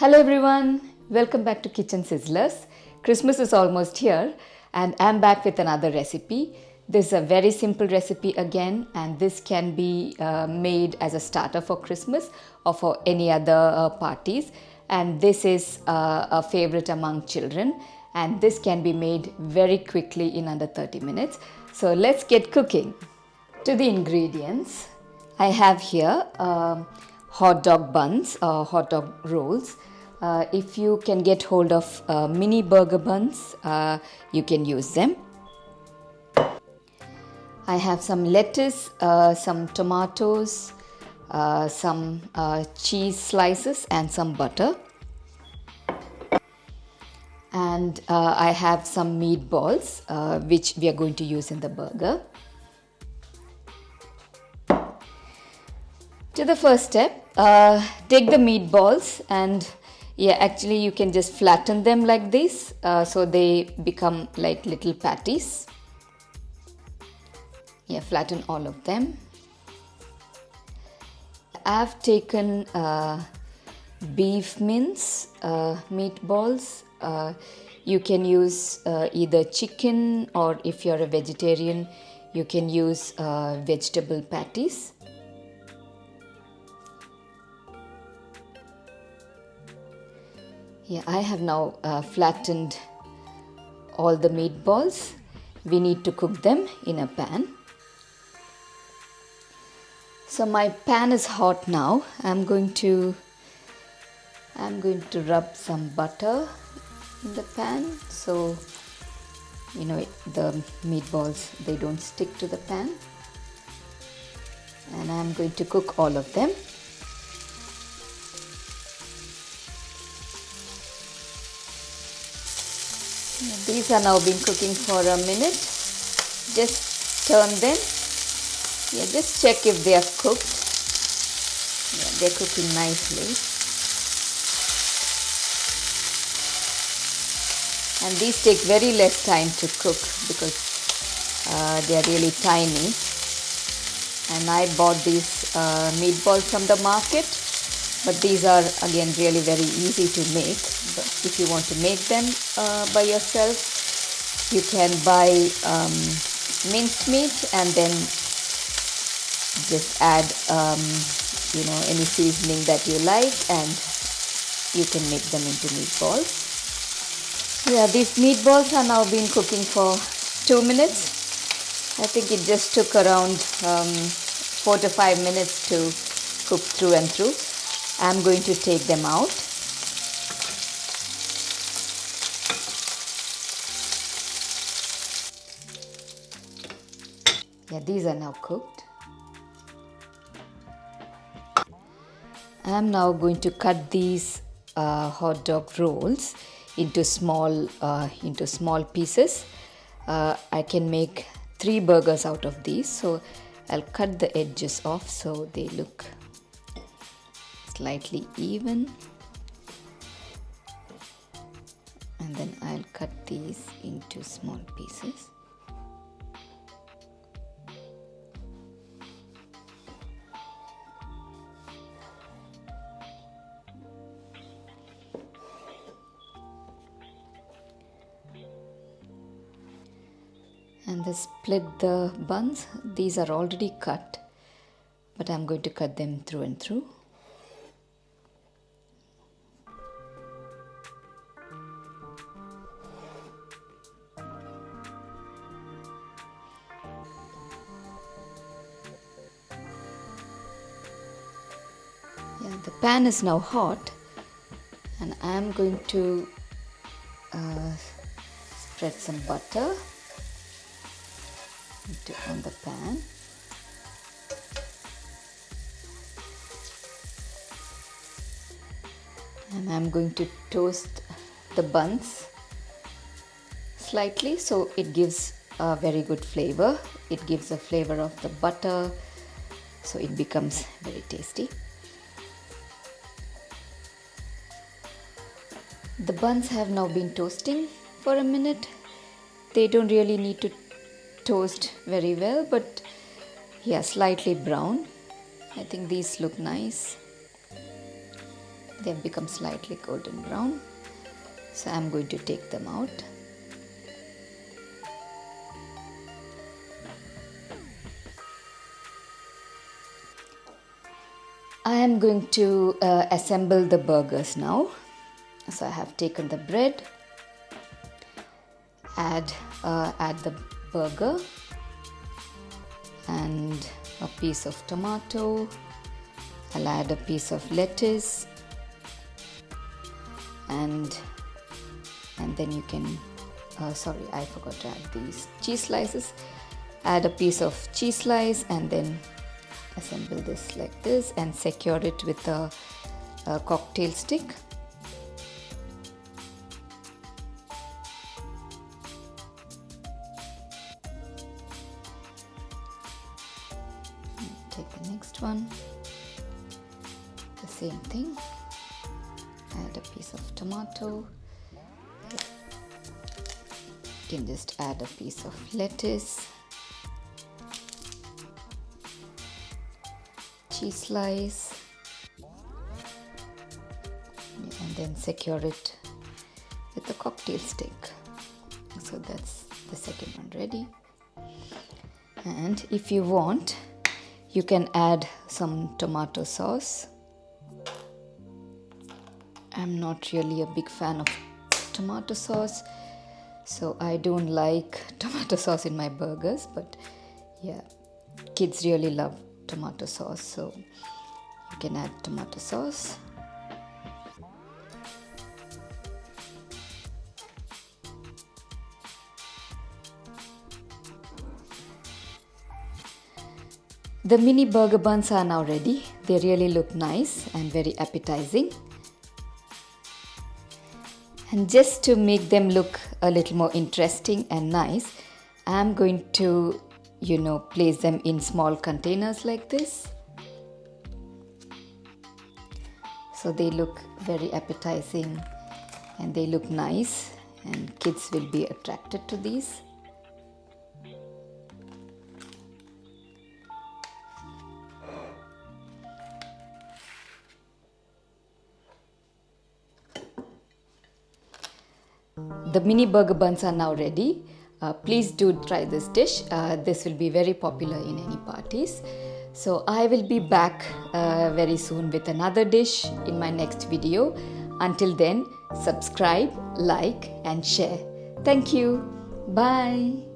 Hello everyone, welcome back to Kitchen Sizzlers. Christmas is almost here and I'm back with another recipe. This is a very simple recipe again, and this can be made as a starter for Christmas or for any other parties. And this is a favorite among children, and this can be made very quickly in under 30 minutes. So let's get cooking. To the ingredients, I have here hot dog buns or hot dog rolls. If you can get hold of mini burger buns, you can use them. I have some lettuce, some tomatoes, some cheese slices and some butter. And I have some meatballs which we are going to use in the burger. To the first step, take the meatballs and actually you can just flatten them like this so they become like little patties. Flatten all of them. I've taken beef mince meatballs. You can use either chicken, or if you're a vegetarian, you can use vegetable patties. I have now flattened all the meatballs. We need to cook them in a pan. So my pan is hot now. I'm going to rub some butter in the pan so the meatballs, they don't stick to the pan. And I'm going to cook all of them. These are now been cooking for a minute. Just turn them. Just check if they are cooked. They're cooking nicely. And these take very less time to cook because they are really tiny. And I bought these meatballs from the market. But these are again really very easy to make. But if you want to make them by yourself, you can buy minced meat and then just add any seasoning that you like, and you can make them into meatballs. These meatballs are now been cooking for 2 minutes. I think it just took around 4 to 5 minutes to cook through and through. I'm going to take them out. These are now cooked. I'm now going to cut these hot dog rolls into small pieces. I can make 3 burgers out of these, so I'll cut the edges off so they look slightly even, and then I'll cut these into small pieces. And then split the buns. These are already cut, but I'm going to cut them through and through. The pan is now hot, and I'm going to spread some butter on the pan. And I'm going to toast the buns slightly so it gives a very good flavor. It gives a flavor of the butter, so it becomes very tasty. The buns have now been toasting for a minute. They don't really need to toast very well, but slightly brown. I think these look nice. They've become slightly golden brown. So I'm going to take them out. I am going to assemble the burgers now. So I have taken the bread, add the burger and a piece of tomato. I'll add a piece of lettuce and then you can, sorry, I forgot to add these cheese slices. Add a piece of cheese slice and then assemble this like this and secure it with a cocktail stick. Take the next one, the same thing, add a piece of tomato, you can just add a piece of lettuce, cheese slice, and then secure it with a cocktail stick. So that's the second one ready. And if you want, you can add some tomato sauce. I'm not really a big fan of tomato sauce, so I don't like tomato sauce in my burgers, but yeah, kids really love tomato sauce, so you can add tomato sauce. The mini burger buns are now ready. They really look nice and very appetizing. And just to make them look a little more interesting and nice, I'm going to, place them in small containers like this. So they look very appetizing and they look nice, and kids will be attracted to these. The mini burger buns are now ready. Please do try this dish. This will be very popular in any parties. So I will be back very soon with another dish in my next video. Until then, subscribe, like and share. Thank you. Bye.